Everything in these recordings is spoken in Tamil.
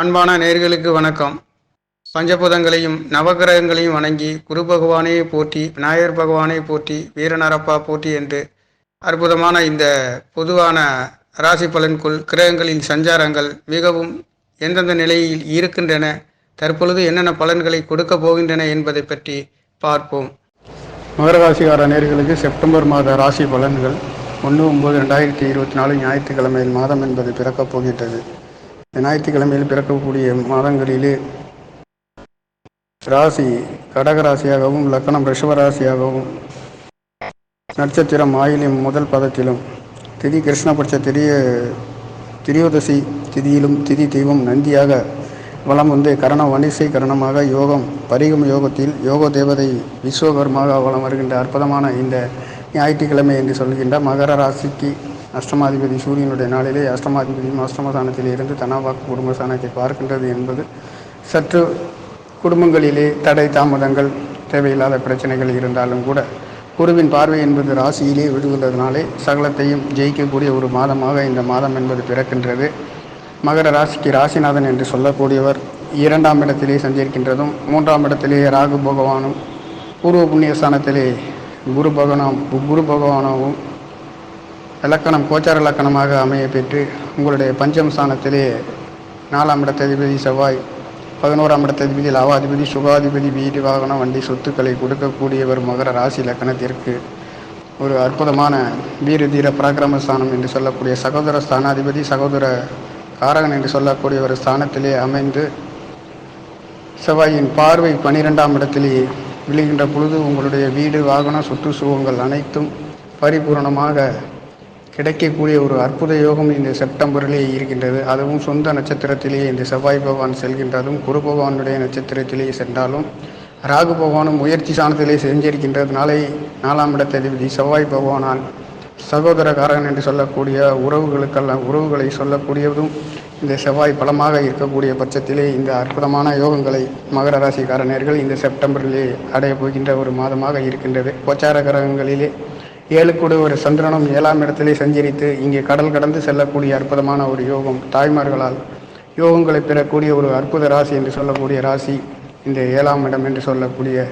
அன்பான நேயர்களுக்கு வணக்கம். பஞ்சபூதங்களையும் நவகிரகங்களையும் வணங்கி குரு பகவானை போற்றி, விநாயகர் பகவானை போற்றி, வீரநரப்பா போற்றி என்று அற்புதமான இந்த பொதுவான ராசி பலன்குள் கிரகங்களின் சஞ்சாரங்கள் மிகவும் எந்தெந்த நிலையில் இருக்கின்றன, தற்பொழுது என்னென்ன பலன்களை கொடுக்க போகின்றன என்பதை பற்றி பார்ப்போம். மகர ராசிக்கார நேயர்களுக்கு செப்டம்பர் மாத ராசி பலன்கள் 1/9/2024 ஞாயிற்றுக்கிழமையில் மாதம் என்பது பிறக்கப் போகின்றது. ஞாயிற்றுக்கிழமையில் பிறக்கக்கூடிய மாதங்களிலே ராசி கடகராசியாகவும், லக்கணம் ரிஷபராசியாகவும், நட்சத்திரம் ஆயிலியம் முதல் பதத்திலும், திதி கிருஷ்ணபட்ச திரியோதசி திதியிலும், திதி தெய்வம் நந்தியாக வலம் வந்து கரணம் வணிசை கரணமாக யோகம் பரிகம் யோகத்தில் யோக தேவதை விஸ்வகர்மாக வலம் வருகின்ற அற்புதமான இந்த ஞாயிற்றுக்கிழமை என்று சொல்கின்ற மகர ராசிக்கு அஷ்டமாதிபதி சூரியனுடைய நாளிலே அஷ்டமாதிபதியும் அஷ்டமஸ்தானத்தில் இருந்து தனவாக்கு குடும்பஸ்தானத்தை பார்க்கின்றது என்பது சற்று குடும்பங்களிலே தடை தாமதங்கள் தேவையில்லாத பிரச்சனைகள் இருந்தாலும் கூட குருவின் பார்வை என்பது ராசியிலே விடுகின்றதுனாலே சகலத்தையும் ஜெயிக்கக்கூடிய ஒரு மாதமாக இந்த மாதம் என்பது பிறக்கின்றது. மகர ராசிக்கு ராசிநாதன் என்று சொல்லக்கூடியவர் 2ஆம் இடத்திலே சஞ்சரிக்கின்றதும், 3ஆம் இடத்திலே ராகு பகவானும், பூர்வ புண்ணிய ஸ்தானத்திலே குரு பகவானாகவும் இலக்கணம் கோச்சார இலக்கணமாக அமைய பெற்று உங்களுடைய பஞ்சம் ஸ்தானத்திலே 4ஆம் இடத்ததிபதி செவ்வாய், 11ஆம் இடத்ததிபதி லாவாதிபதி சுகாதிபதி வீடு வாகனம் வண்டி சொத்துக்களை கொடுக்கக்கூடியவர் மகர ராசி இலக்கணத்திற்கு ஒரு அற்புதமான வீர தீர பராக்கிரமஸ்தானம் என்று சொல்லக்கூடிய சகோதர ஸ்தானாதிபதி சகோதர காரகன் என்று சொல்லக்கூடிய ஒரு ஸ்தானத்திலே அமைந்து செவ்வாயின் பார்வை 12ஆம் இடத்திலே விழுகின்ற பொழுது உங்களுடைய வீடு வாகனம் சொத்து சுகங்கள் அனைத்தும் பரிபூர்ணமாக கிடைக்கக்கூடிய ஒரு அற்புத யோகம் இந்த செப்டம்பரிலே இருக்கின்றது. அதுவும் சொந்த நட்சத்திரத்திலேயே இந்த செவ்வாய் பகவான் செல்கின்றதும், குரு பகவானுடைய நட்சத்திரத்திலேயே சென்றாலும், ராகு பகவானும் முயற்சி சாணத்திலே செஞ்சிருக்கின்றதுனாலே 4ஆம் இடத்ததிபதி செவ்வாய் பகவானால் சகோதரகாரன் என்று சொல்லக்கூடிய உறவுகளை சொல்லக்கூடியதும் இந்த செவ்வாய் பலமாக இருக்கக்கூடிய பட்சத்திலே இந்த அற்புதமான யோகங்களை மகர ராசிக்காரர்கள் இந்த செப்டம்பரிலே அடைய போகின்ற ஒரு மாதமாக இருக்கின்றது. கோச்சார கிரகங்களிலே 7 ஒரு சந்திரனும் 7ஆம் இடத்திலே சஞ்சரித்து இங்கே கடல் கடந்து செல்லக்கூடிய அற்புதமான ஒரு யோகம், தாய்மார்களால் யோகங்களை பெறக்கூடிய ஒரு அற்புத ராசி என்று சொல்லக்கூடிய ராசி இந்த 7ஆம் இடம் என்று சொல்லக்கூடிய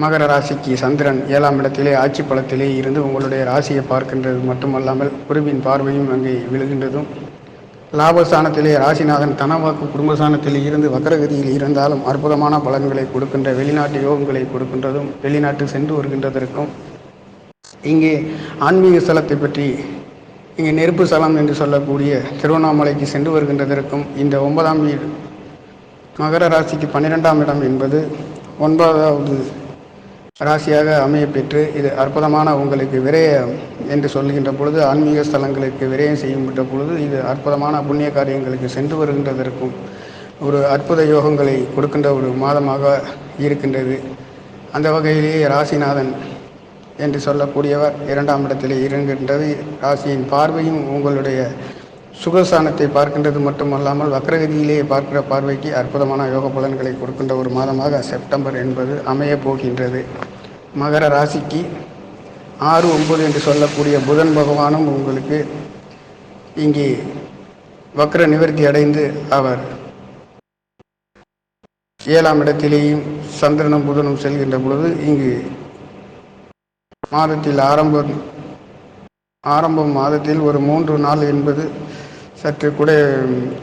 மகர ராசிக்கு சந்திரன் 7ஆம் இடத்திலே ஆட்சி பலத்திலே இருந்து உங்களுடைய ராசியை பார்க்கின்றது மட்டுமல்லாமல் குருவின் பார்வையும் அங்கே விழுகின்றதும், லாபஸ்தானத்திலே ராசிநாதன் தனவாக்கு குடும்பஸ்தானத்தில் இருந்து வக்கரகதியில் இருந்தாலும் அற்புதமான பலன்களை கொடுக்கின்ற வெளிநாட்டு யோகங்களை கொடுக்கின்றதும், வெளிநாட்டு சென்று வருகின்றதற்கும், இங்கே ஆன்மீக ஸ்தலத்தை பற்றி இங்கே நெருப்பு ஸ்தலம் என்று சொல்லக்கூடிய திருவண்ணாமலைக்கு சென்று வருகின்றதற்கும் இந்த 9ஆம் வீடு மகர ராசிக்கு 12ஆம் இடம் என்பது 9வது ராசியாக அமைய பெற்று இது அற்புதமான உங்களுக்கு விரயம் என்று சொல்கின்ற பொழுது, ஆன்மீக ஸ்தலங்களுக்கு விரயம் செய்கின்ற பொழுது இது அற்புதமான புண்ணிய காரியங்களுக்கு சென்று வருகின்றதற்கும் ஒரு அற்புத யோகங்களை கொடுக்கின்ற ஒரு மாதமாக இருக்கின்றது. அந்த வகையிலேயே ராசிநாதன் என்று சொல்லக்கூடியவர் 2ஆம் இடத்திலே இருக்கின்றது. ராசியின் பார்வையும் உங்களுடைய சுகஸ்தானத்தை பார்க்கின்றது மட்டுமல்லாமல் வக்ரகதியிலே பார்க்கிற பார்வைக்கு அற்புதமான யோக பலன்களை கொடுக்கின்ற ஒரு மாதமாக செப்டம்பர் என்பது அமைய போகின்றது. மகர ராசிக்கு 6, 9 என்று சொல்லக்கூடிய புதன் பகவானும் உங்களுக்கு இங்கே வக்ர நிவர்த்தி அடைந்து அவர் 7ஆம் இடத்திலேயும் சந்திரனும் புதனும் செல்கின்ற பொழுது இங்கு மாதத்தில் ஆரம்பம் மாதத்தில் ஒரு 3 நாள் என்பது சற்று கூட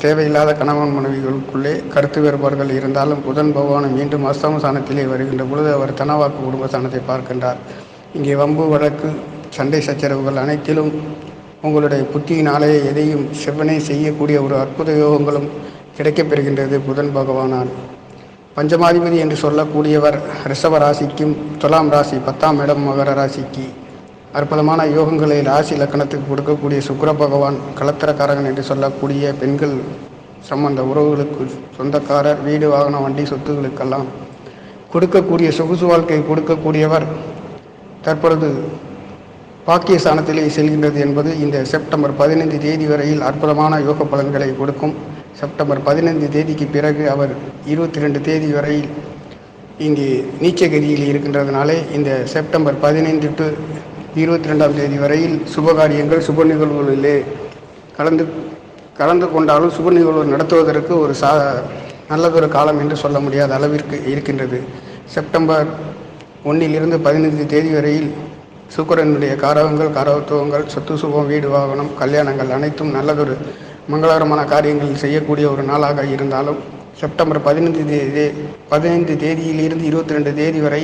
தேவையில்லாத கணவன் மனைவிகளுக்குள்ளே கருத்து வேறுபாடுகள் இருந்தாலும் புதன் பகவான் மீண்டும் அஸ்தம ஸ்தானத்திலே வருகின்ற பொழுது அவர் தனவாக்கு குடும்பஸ்தானத்தை பார்க்கின்றார். இங்கே வம்பு வழக்கு சண்டை சச்சரவுகள் அனைத்திலும் உங்களுடைய புத்தியினாலே எதையும் செவ்வனே செய்யக்கூடிய ஒரு அற்புத யோகங்களும் கிடைக்கப்பெறுகின்றது புதன் பகவானால். பஞ்சமாதிபதி என்று சொல்லக்கூடியவர் ரிஷப ராசிக்கும், துலாம் ராசி 10ஆம் இடம் மகர ராசிக்கு அற்புதமான யோகங்களை ராசி இலக்கணத்துக்கு கொடுக்கக்கூடிய சுக்கிர பகவான் கலத்திரக்காரகன் என்று சொல்லக்கூடிய பெண்கள் சம்பந்த உறவுகளுக்கு சொந்தக்காரர், வீடு வாகனம் வண்டி சொத்துகளுக்கெல்லாம் கொடுக்கக்கூடிய சொகுசு வாழ்க்கை கொடுக்கக்கூடியவர் தற்பொழுது பாக்கியஸ்தானத்திலே செல்கின்றது என்பது இந்த செப்டம்பர் 15 தேதி வரையில் அற்புதமான யோக பலன்களை கொடுக்கும். செப்டம்பர் 15 தேதிக்கு பிறகு அவர் 22 தேதி வரையில் இங்கே நீச்சகதியில் இருக்கின்றதுனாலே இந்த செப்டம்பர் 15 to 22ஆம் தேதி வரையில் சுபகாரியங்கள் சுப நிகழ்வுகளிலே கலந்து கொண்டாலும் சுப நிகழ்வு நடத்துவதற்கு ஒரு நல்லதொரு காலம் என்று சொல்ல முடியாத அளவிற்கு இருக்கின்றது. செப்டம்பர் 1 15 தேதி வரையில் சுக்கிரனுடைய காரகங்கள், காரகத்துவங்கள், சொத்து சுகம், வீடு வாகனம், கல்யாணங்கள் அனைத்தும் நல்லதொரு மங்களகரமான காரியங்கள் செய்யக்கூடிய ஒரு நாளாக இருந்தாலும், செப்டம்பர் 15 தேதியிலிருந்து 22 தேதி வரை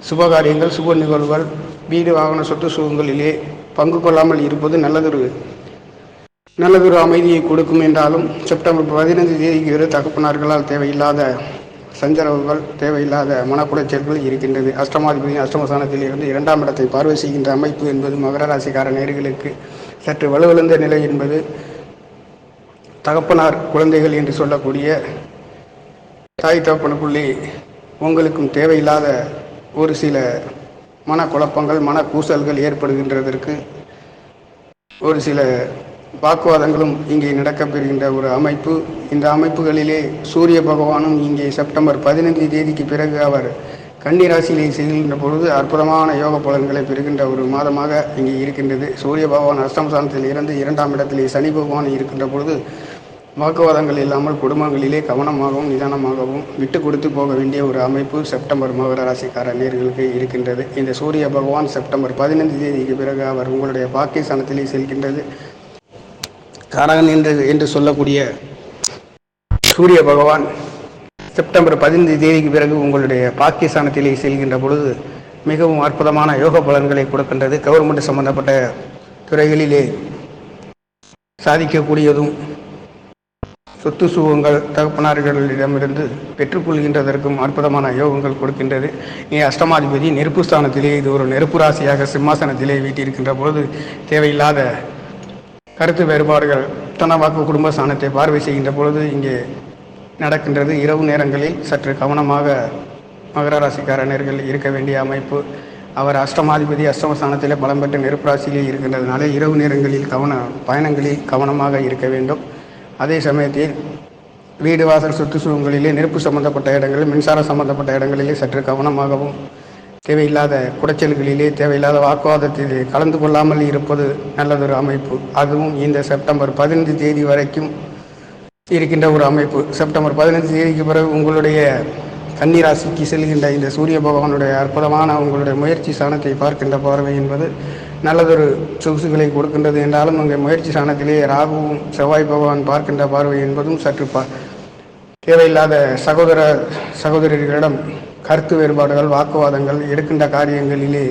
சுபகாரியங்கள், சுப நிகழ்வுகள், வீடு வாகன சொத்து சுகங்களிலே பங்கு கொள்ளாமல் இருப்பது நல்லதொரு அமைதியை கொடுக்கும் என்றாலும், செப்டம்பர் 15 தேதிக்கு தகப்பனார்களால் தேவையில்லாத சஞ்சரவுகள், தேவையில்லாத மனக்குடைச்சல்கள் இருக்கின்றது. அஷ்டமாதிபதி அஷ்டமஸ்தானத்தில் இருந்து 2ஆம் இடத்தை பார்வை செய்கின்ற அமைப்பு என்பது மகர ராசிக்கார நேயர்களுக்கு சற்று வலுவிழந்த நிலை என்பது தகப்பனார் குழந்தைகள் என்று சொல்லக்கூடிய தாய் தகப்பனுக்குள்ளே உங்களுக்கும் தேவையில்லாத ஒரு சில மனக்குழப்பங்கள், மனக்கூசல்கள் ஏற்படுகின்றதற்கு ஒரு சில வாக்குவாதங்களும் இங்கே நடக்கப்பெறுகின்ற ஒரு அமைப்பு. இந்த அமைப்புகளிலே சூரிய பகவானும் இங்கே செப்டம்பர் 15 தேதிக்கு பிறகு அவர் கன்னி ராசியிலே செல்கின்ற பொழுது அற்புதமான யோக பலன்களை பெறுகின்ற ஒரு மாதமாக இங்கே இருக்கின்றது. சூரிய பகவான் அஷ்டமஸ்தானத்தில் இருந்து 2ஆம் இடத்திலே சனி பகவான் இருக்கின்ற பொழுது வாக்குவாதங்கள் இல்லாமல் குடும்பங்களிலே கவனமாகவும் நிதானமாகவும் விட்டு கொடுத்து போக வேண்டிய ஒரு அமைப்பு செப்டம்பர் மகர ராசிக்கார நேயர்களுக்கு இருக்கின்றது. இந்த சூரிய பகவான் செப்டம்பர் 15 தேதிக்கு பிறகு அவர் உங்களுடைய பாக்கியஸ்தானத்திலே செல்கின்றது. காரகன் என்று சொல்லக்கூடிய சூரிய பகவான் செப்டம்பர் 15 தேதிக்கு பிறகு உங்களுடைய பாக்கியஸ்தானத்திலே செல்கின்ற பொழுது மிகவும் அற்புதமான யோக பலன்களை கொடுக்கின்றது. கவர்மெண்ட் சம்பந்தப்பட்ட துறைகளிலே சாதிக்கக்கூடியதும், சொத்து சுகங்கள் தகப்பனார்களிடமிருந்து பெற்றுக்கொள்கின்றதற்கும் அற்புதமான யோகங்கள் கொடுக்கின்றது. அஷ்டமாதிபதி நெருப்பு ஸ்தானத்திலே, இது ஒரு நெருப்பு ராசியாக சிம்மாசனத்திலே வீட்டிருக்கின்ற பொழுது தேவையில்லாத கருத்து வேறுபாடுகள் தனவாக்கு குடும்ப ஸ்தானத்தை பார்வை செய்கின்ற பொழுது இங்கே நடக்கின்றது. இரவு நேரங்களில் சற்று கவனமாக மகர ராசிக்காரர்கள் இருக்க வேண்டிய அமைப்பு. அவர் அஷ்டமாதிபதி அஷ்டமஸ்தானத்திலே பலம் பெற்ற நெருப்பு ராசியிலே இருக்கின்றதுனால இரவு நேரங்களில் பயணங்களில் கவனமாக இருக்க வேண்டும். அதே சமயத்தில் வீடு வாசல் சொத்து சுகங்களிலே நெருப்பு சம்பந்தப்பட்ட இடங்களில், மின்சாரம் சம்பந்தப்பட்ட இடங்களிலே சற்று கவனமாகவும், தேவையில்லாத குடைச்சல்களிலே, தேவையில்லாத வாக்குவாதத்திலே கலந்து கொள்ளாமல் இருப்பது நல்லதொரு அமைப்பு. அதுவும் இந்த செப்டம்பர் 15 தேதி வரைக்கும் இருக்கின்ற ஒரு அமைப்பு. செப்டம்பர் 15 தேதிக்கு பிறகு உங்களுடைய கன்னி ராசிக்கு செல்கின்ற இந்த சூரிய பகவானுடைய அற்புதமான உங்களுடைய முயற்சி ஸ்தானத்தை பார்க்கின்ற பார்வை என்பது நல்லதொரு சொகுசுகளை கொடுக்கின்றது என்றாலும், அங்கே முயற்சி ஸ்தானத்திலே ராகுவும் செவ்வாய் பகவான் பார்க்கின்ற பார்வை என்பதும் சற்று தேவையில்லாத சகோதரர்களிடம் கருத்து வேறுபாடுகள், வாக்குவாதங்கள், எடுக்கின்ற காரியங்களிலே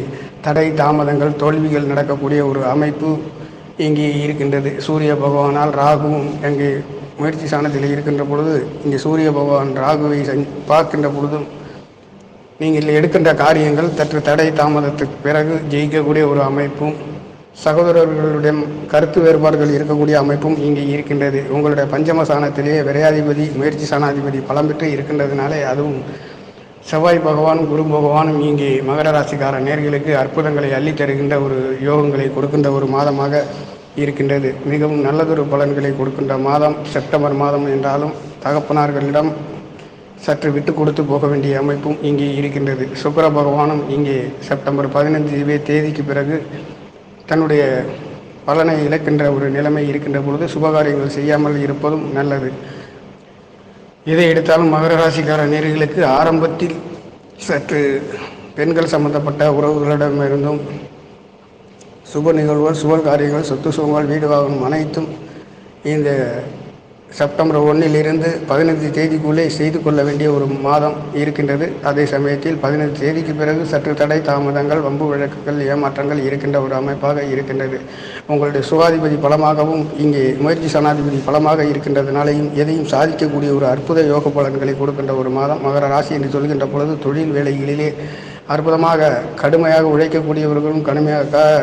தடை தாமதங்கள், தோல்விகள் நடக்கக்கூடிய ஒரு அமைப்பு இங்கே இருக்கின்றது. சூரிய பகவானால் ராகுவும் அங்கே முயற்சி ஸ்தானத்தில் இருக்கின்ற பொழுது, இங்கே சூரிய பகவான் ராகுவை பார்க்கின்ற பொழுதும் நீங்கள் எடுக்கின்ற காரியங்கள் சற்று தடை தாமதத்துக்கு பிறகு ஜெயிக்கக்கூடிய ஒரு அமைப்பும், சகோதரர்களுடன் கருத்து வேறுபாடுகள் இருக்கக்கூடிய அமைப்பும் இங்கே இருக்கின்றது. உங்களுடைய பஞ்சம ஸ்தானத்திலே விரையாதிபதி முயற்சி ஸ்தானாதிபதி பலம் பெற்று இருக்கின்றதுனாலே, அதுவும் செவ்வாய் பகவானும் குரு பகவானும் இங்கே மகர ராசிக்கார நேர்களுக்கு அற்புதங்களை அள்ளி தருகின்ற ஒரு யோகங்களை கொடுக்கின்ற ஒரு மாதமாக இருக்கின்றது. மிகவும் நல்லதொரு பலன்களை கொடுக்கின்ற மாதம் செப்டம்பர் மாதம் என்றாலும், தகப்பனார்களிடம் சற்று விட்டு கொடுத்து போக வேண்டிய அமைப்பும் இங்கே இருக்கின்றது. சுக்கிர பகவானும் இங்கே செப்டம்பர் 15 தேதிக்கு பிறகு தன்னுடைய பலனை இழக்கின்ற ஒரு நிலைமை இருக்கின்ற பொழுது சுபகாரியங்கள் செய்யாமல் இருப்பதும் நல்லது. இதை எடுத்தாலும் மகர ராசிக்கார நேயர்களுக்கு ஆரம்பத்தில் சற்று பெண்கள் சம்பந்தப்பட்ட உறவுகளிடமிருந்தும் சுப நிகழ்வுகள், சுப காரியங்கள், சொத்து சுகங்கள், வீடு வாகனம் அனைத்தும் இந்த செப்டம்பர் 1 15 தேதிக்குள்ளே செய்து கொள்ள வேண்டிய ஒரு மாதம் இருக்கின்றது. அதே சமயத்தில் 15 தேதிக்கு பிறகு சற்று தடை தாமதங்கள், வம்பு வழக்குகள், ஏமாற்றங்கள் இருக்கின்ற ஒரு அமைப்பாக இருக்கின்றது. உங்களுடைய சுகாதிபதி பலமாகவும் இங்கே முயற்சி சனாதிபதி பலமாக இருக்கின்றதுனாலையும் எதையும் சாதிக்கக்கூடிய ஒரு அற்புத யோக பலன்களை கொடுக்கின்ற ஒரு மாதம் மகர ராசி என்று சொல்கின்ற பொழுது, தொழில் வேலைகளிலே அற்புதமாக கடுமையாக உழைக்கக்கூடியவர்களும்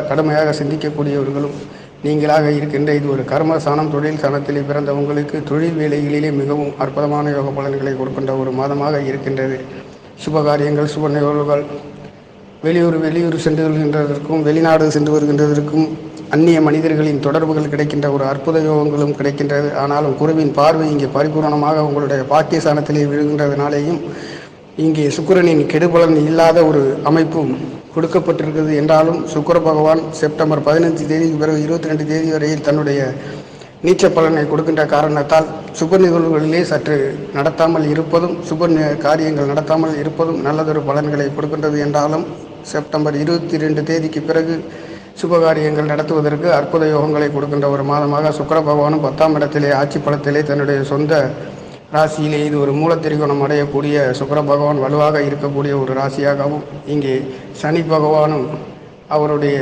கடுமையாக சிந்திக்கக்கூடியவர்களும் நீங்களாக இருக்கின்ற இது ஒரு கர்ம சாணம், தொழில் சாணத்திலே பிறந்த உங்களுக்கு தொழில் வேலைகளிலே மிகவும் அற்புதமான யோக பலன்களை கொடுக்கின்ற ஒரு மாதமாக இருக்கின்றது. சுபகாரியங்கள், சுப நிகழ்வுகள், வெளியூர் சென்று வருகின்றதற்கும், வெளிநாடு சென்று வருகின்றதற்கும், அந்நிய மனிதர்களின் தொடர்புகள் கிடைக்கின்ற ஒரு அற்புத யோகங்களும் கிடைக்கின்றது. ஆனாலும் குருவின் பார்வை இங்கே பரிபூர்ணமாக உங்களுடைய பாக்கிய சாணத்திலே விழுகின்றதுனாலேயும் இங்கே சுக்கிரனின் கெடுபலன் இல்லாத ஒரு அமைப்பும் கொடுக்கப்பட்டிருக்கிறது. என்றாலும் சுக்கிர பகவான் செப்டம்பர் 15 தேதிக்கு பிறகு 22 தேதி வரையில் தன்னுடைய நீச்ச பலனை கொடுக்கின்ற காரணத்தால் சுப நிகழ்வுகளிலே சற்று நடத்தாமல் இருப்பதும் காரியங்கள் நடத்தாமல் இருப்பதும் நல்லதொரு பலன்களை கொடுக்கின்றது என்றாலும் செப்டம்பர் 22 தேதிக்கு பிறகு சுபகாரியங்கள் நடத்துவதற்கு அற்புத யோகங்களை கொடுக்கின்ற ஒரு மாதமாக சுக்கிர பகவானும் 10ஆம் இடத்திலே ஆட்சி பலத்திலே தன்னுடைய சொந்த ராசியிலே இது ஒரு மூலத்திரிகோணம் அடையக்கூடிய சுக்கிர பகவான் வலுவாக இருக்கக்கூடிய ஒரு ராசியாகவும், இங்கே சனி பகவானும் அவருடைய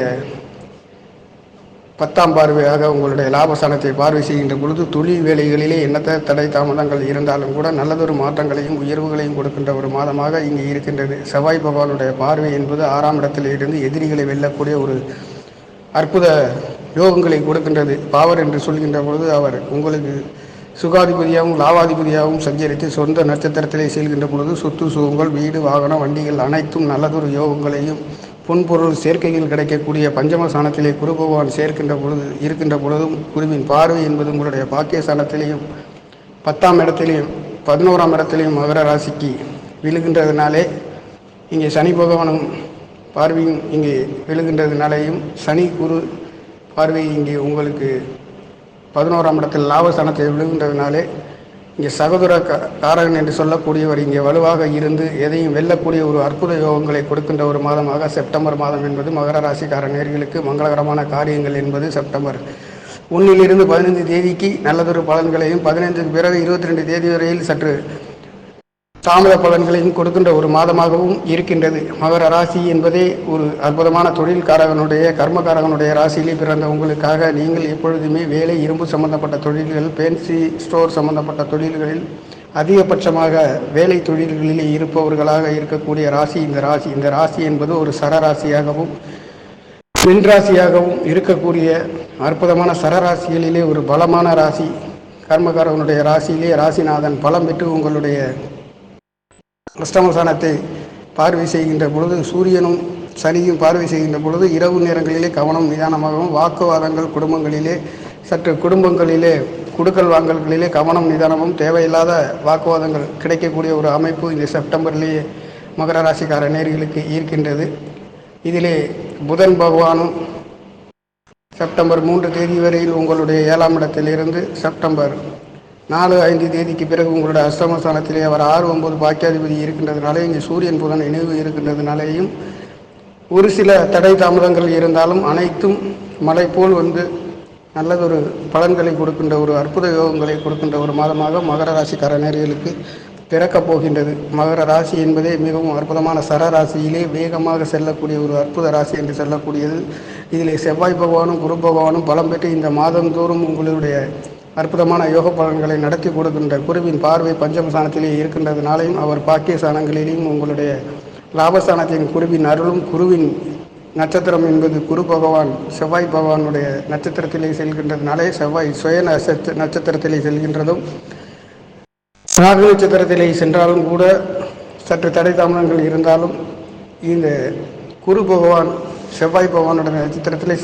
10ஆம் பார்வையாக உங்களுடைய லாபஸ்தானத்தை பார்வை செய்கின்ற பொழுது தொழில் வேலைகளிலே எண்ணற்ற தடை தாமதங்கள் இருந்தாலும் கூட நல்லதொரு மாற்றங்களையும் உயர்வுகளையும் கொடுக்கின்ற ஒரு மாதமாக இங்கே இருக்கின்றது. செவ்வாய் பகவானுடைய பார்வை என்பது 6ஆம் இடத்தில் இருந்து எதிரிகளை வெல்லக்கூடிய ஒரு அற்புத யோகங்களை கொடுக்கின்றது. பாவர் என்று சொல்கின்ற பொழுது அவர் உங்களுக்கு சுகாதிபதியாகவும் லாபாதிபதியாகவும் சஞ்சரித்து சொந்த நட்சத்திரத்திலே செல்கின்ற பொழுது சொத்து சுகங்கள், வீடு, வாகனம், வண்டிகள் அனைத்தும் நல்லதொரு யோகங்களையும் பொன்பொருள் சேர்க்கைகள் கிடைக்கக்கூடிய பஞ்சமஸ்தானத்திலே குரு பகவான் இருக்கின்ற பொழுதும் குருவின் பார்வை என்பது உங்களுடைய பாக்கியஸ்தானத்திலேயும் 10ஆம் இடத்திலேயும் 11ஆம் இடத்திலேயும் மகர ராசிக்கு விழுகின்றதுனாலே இங்கே சனி பகவானும் பார்வையும் இங்கே விழுகின்றதுனாலேயும் சனி குரு பார்வை இங்கே உங்களுக்கு 11ஆம் இடத்தில் லாபஸ்தானத்தில் விழுகின்றதுனாலே இங்கே சகோதர காரகன் என்று சொல்லக்கூடியவர் இங்கே வலுவாக இருந்து எதையும் வெல்லக்கூடிய ஒரு அற்புத யோகங்களை கொடுக்கின்ற ஒரு மாதமாக செப்டம்பர் மாதம் என்பது மகர ராசிக்கார நேயர்களுக்கு மங்களகரமான காரியங்கள் என்பது செப்டம்பர் 1 to 15 தேதிக்கு நல்லதொரு பலன்களையும் 15க்கு பிறகு 22 தேதி வரையில் சற்று தாமத பலன்களையும் கொடுக்கின்ற ஒரு மாதமாகவும் இருக்கின்றது. மகர ராசி என்பதே ஒரு அற்புதமான தொழில்காரகனுடைய கர்மகாரகனுடைய ராசியிலே பிறந்த உங்களுக்காக நீங்கள் எப்பொழுதுமே வேலை, இரும்பு சம்பந்தப்பட்ட தொழில்கள், பேன்சி ஸ்டோர் சம்பந்தப்பட்ட தொழில்களில் அதிகபட்சமாக வேலை தொழில்களிலே இருப்பவர்களாக இருக்கக்கூடிய ராசி இந்த ராசி என்பது ஒரு சரராசியாகவும் வெண்ராசியாகவும் இருக்கக்கூடிய அற்புதமான சரராசிகளிலே ஒரு பலமான ராசி. கர்மகாரகனுடைய ராசியிலே ராசிநாதன் பலம் பெற்று உங்களுடைய அஷ்டமஸ்தானத்தை பார்வை செய்கின்ற பொழுது சூரியனும் சனியும் பார்வை செய்கின்ற பொழுது இரவு நேரங்களிலே கவனம் நிதானமாகவும், வாக்குவாதங்கள் குடும்பங்களிலே குடுக்கல் வாங்கல்களிலே கவனம் நிதானமும், தேவையில்லாத வாக்குவாதங்கள் கிடைக்கக்கூடிய ஒரு அமைப்பு இந்த செப்டம்பர்லேயே மகர ராசிக்கார நேயர்களுக்கு இருக்கின்றது. இதிலே புதன் பகவானும் செப்டம்பர் 3 தேதி வரையில் உங்களுடைய 7ஆம் இடத்திலிருந்து செப்டம்பர் 4-5 தேதிக்கு பிறகு உங்களுடைய அஷ்டமஸ்தானத்திலே அவர் 6-9 பாக்கியாதிபதி இருக்கின்றதுனாலே இங்கே சூரியன் புதன் இணைவு இருக்கின்றதுனாலேயும் ஒரு சில தடை தாமதங்கள் இருந்தாலும் அனைத்தும் மழை போல் வந்து நல்லதொரு பலன்களை கொடுக்கின்ற ஒரு அற்புத யோகங்களை கொடுக்கின்ற ஒரு மாதமாக மகர ராசிக்கார நேயர்களுக்கு பிறக்கப் போகின்றது. மகர ராசி என்பதே மிகவும் அற்புதமான சரராசியிலே வேகமாக செல்லக்கூடிய ஒரு அற்புத ராசி என்று சொல்லக்கூடியது. இதிலே செவ்வாய் பகவானும் குரு பகவானும் பலம் பெற்று இந்த மாதந்தோறும் உங்களுடைய அற்புதமான யோக பலன்களை நடத்தி கொடுக்கின்ற குருவின் பார்வை பஞ்சமஸ்தானத்திலே இருக்கின்றதுனாலையும் அவர் பாக்கியஸ்தானங்களிலேயும் உங்களுடைய லாபஸ்தானத்தின் குருவின் அருளும், குருவின் நட்சத்திரம் என்பது குரு பகவான் செவ்வாய் பகவானுடைய நட்சத்திரத்திலே செல்கின்றதுனாலே செவ்வாய் சுய நட்சத்திரத்திலே செல்கின்றதும், ராகு நட்சத்திரத்திலே சென்றாலும் கூட சற்று தடை தாமதங்கள் இருந்தாலும் இந்த குரு பகவான் செவ்வாய் பகவானுடைய நட்சத்திரத்திலே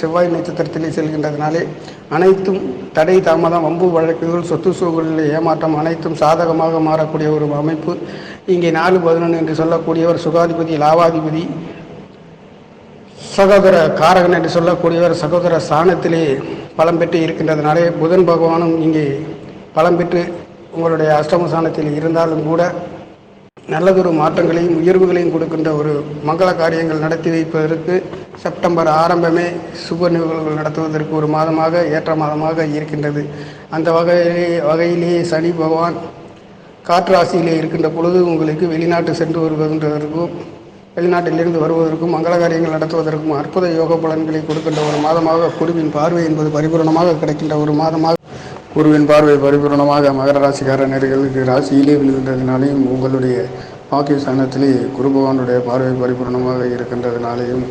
செவ்வாய் நட்சத்திரத்திலே செல்கின்றதுனாலே அனைத்தும் தடை தாமதம், வம்பு வழக்குகள், சொத்து சூழலில் ஏமாற்றம் அனைத்தும் சாதகமாக மாறக்கூடிய ஒரு அமைப்பு. இங்கே 4-11 என்று சொல்லக்கூடியவர் சுகாதிபதி, லாபாதிபதி, சகோதர காரகன் என்று சொல்லக்கூடியவர் சகோதர ஸ்தானத்திலே பலம் பெற்று இருக்கின்றதுனாலே புதன் பகவானும் இங்கே பலம் பெற்று உங்களுடைய அஷ்டமஸ்தானத்தில் இருந்தாலும் கூட நல்லதொரு மாற்றங்களையும் உயர்வுகளையும் கொடுக்கின்ற ஒரு மங்கள காரியங்கள் நடத்தி வைப்பதற்கு செப்டம்பர் ஆரம்பமே சுப நிகழ்வுகள் நடத்துவதற்கு ஒரு மாதமாக ஏற்ற மாதமாக இருக்கின்றது. அந்த வகையிலேயே சனி பகவான் காற்றாசியிலே இருக்கின்ற பொழுது உங்களுக்கு வெளிநாட்டு சென்று வருவதற்கும் வெளிநாட்டிலிருந்து வருவதற்கும் மங்கள காரியங்கள் நடத்துவதற்கும் அற்புத யோக பலன்களை கொடுக்கின்ற ஒரு மாதமாக குருவின் பார்வை என்பது பரிபூரணமாக கிடைக்கின்ற ஒரு மாதமாக குருவின் பார்வை பரிபூர்ணமாக மகர ராசிக்கார நேயர்களுக்கு ராசியிலே விழுகின்றதுனாலையும் உங்களுடைய பாக்கியஸ்தானத்திலே குரு பகவானுடைய பார்வை பரிபூர்ணமாக இருக்கின்றதுனாலேயும்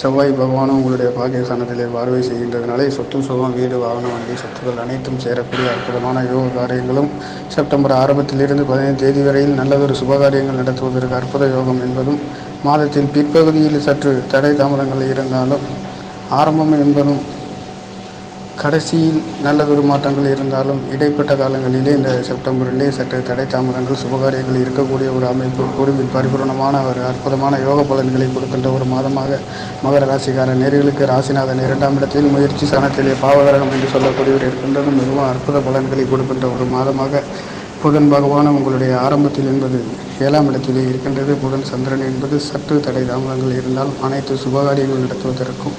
செவ்வாய் பகவானும் உங்களுடைய பாக்கியஸ்தானத்திலே பார்வை செய்கின்றதுனாலே சொத்து சுகம், வீடு, வாகனம், வண்டி, சொத்துக்கள் அனைத்தும் சேரக்கூடிய அற்புதமான யோக காரியங்களும் செப்டம்பர் ஆரம்பத்திலிருந்து 15 தேதி வரையில் நல்லதொரு சுபகாரியங்கள் நடத்துவதற்கு அற்புத யோகம் என்பதும், மாதத்தில் பிற்பகுதியில் சற்று தடை தாமதங்கள் இருந்தாலும் ஆரம்பம் என்பதும் கடைசியில் நல்லதொரு மாற்றங்கள் இருந்தாலும் இடைப்பட்ட காலங்களிலே இந்த செப்டம்பரிலே சற்று தடை தாமதங்கள் சுபகாரியங்கள் இருக்கக்கூடிய ஒரு அமைப்பு குருவின் பரிபூர்ணமான ஒரு அற்புதமான யோக பலன்களை கொடுக்கின்ற ஒரு மாதமாக மகர ராசிக்கார நேர்களுக்கு ராசிநாதன் 2ஆம் இடத்தில் முயற்சி ஸ்தானத்திலே பாவகரகம் என்று சொல்லக்கூடியவர் இருக்கின்றது. மிகவும் அற்புத பலன்களை கொடுக்கின்ற ஒரு மாதமாக புதன் பகவான் உங்களுடைய ஆரம்பத்தில் என்பது 7ஆம் இடத்திலே இருக்கின்றது. புதன் சந்திரன் என்பது சற்று தடை தாமதங்கள் இருந்தாலும் அனைத்து சுபகாரியங்கள் நடத்துவதற்கும்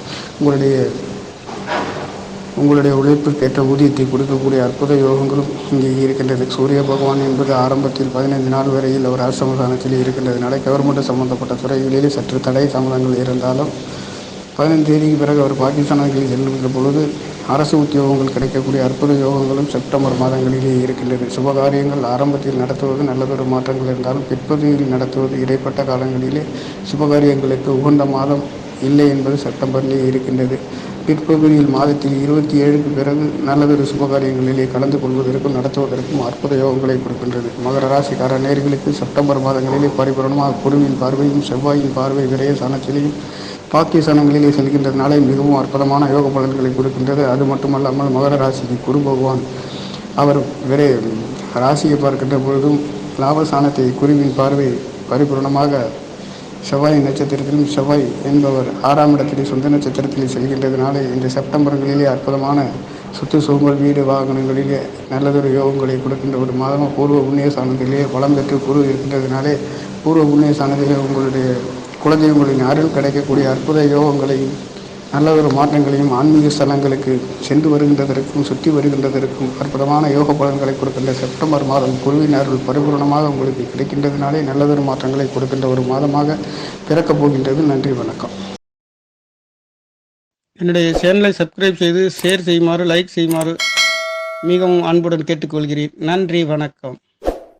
உங்களுடைய உழைப்புக்கேற்ற ஊதியத்தை கொடுக்கக்கூடிய அற்புத யோகங்களும் இங்கே இருக்கின்றது. சூரிய பகவான் என்பது ஆரம்பத்தில் 15 நாள் வரையில் அவர் ஆசிரமஸ்தானத்தில் இருக்கின்றதுனால கவர்மெண்ட் சம்பந்தப்பட்ட துறைகளிலே சற்று தடை தாமதங்கள் இருந்தாலும் 15 தேதிக்கு பிறகு அவர் பாகிஸ்தானில் செல்கின்ற பொழுது அரசு உத்தியோகங்கள் கிடைக்கக்கூடிய அற்புத யோகங்களும் செப்டம்பர் மாதங்களிலே இருக்கின்றது. சுபகாரியங்கள் ஆரம்பத்தில் நடத்துவது நல்லதொரு மாற்றங்கள் இருந்தாலும் பிற்பகுதியில் நடத்துவது இடைப்பட்ட காலங்களிலே சுபகாரியங்களுக்கு உகந்த மாதம் இல்லை என்பது செப்டம்பரிலே இருக்கின்றது. பிற்பகுதியில் மாதத்தில் 27க்கு பிறகு நல்லதொரு சுபகாரியங்களிலே கலந்து கொள்வதற்கும் நடத்துவதற்கும் அற்புத யோகங்களை கொடுக்கின்றது. மகர ராசிக்கார நேர்களுக்கு செப்டம்பர் மாதங்களிலே பரிபூரணமாக குருவின் பார்வையும் செவ்வாயின் பார்வை விரைய சாணத்திலையும் பாக்கியஸ்தானங்களிலே செல்கின்றதுனாலே மிகவும் அற்புதமான யோக பலன்களை கொடுக்கின்றது. அது மட்டுமல்லாமல் மகர ராசிக்கு குரு பகவான் அவர் ராசியை பார்க்கின்ற பொழுதும் லாபஸ்தானத்தை குருவின் பார்வை பரிபூர்ணமாக செவ்வாய் நட்சத்திரத்திலும் செவ்வாய் என்பவர் 6ஆம் இடத்திலே சொந்த நட்சத்திரத்தில் செல்கின்றதுனாலே இந்த செப்டம்பர்களிலே அற்புதமான சொத்து சுகங்கள் வீடு வாகனங்களிலே நல்லதொரு யோகங்களை கொடுக்கின்ற ஒரு மாதமாக பூர்வ புண்ணிய ஸ்தானத்திலே வளம் பெற்று குரு இருக்கின்றதுனாலே பூர்வ புண்ணிய ஸ்தானத்திலே உங்களுடைய குலதெய்வங்களின் அருள் கிடைக்கக்கூடிய அற்புத யோகங்களையும் நல்லதொரு மாற்றங்களையும் ஆன்மீக ஸ்தலங்களுக்கு சென்று வருகின்றதற்கும் சுற்றி வருகின்றதற்கும் அற்புதமான யோக பலன்களை கொடுக்கின்ற செப்டம்பர் மாதம் குருவின் அருள் பரிபூர்ணமாக உங்களுக்கு கிடைக்கின்றதுனாலே நல்லதொரு மாற்றங்களை கொடுக்கின்ற ஒரு மாதமாக பிறக்கப் போகின்றது. நன்றி, வணக்கம். என்னுடைய சேனலை சப்ஸ்கிரைப் செய்து ஷேர் செய்யுமாறு லைக் செய்யுமாறு மிகவும் அன்புடன் கேட்டுக்கொள்கிறேன். நன்றி, வணக்கம்.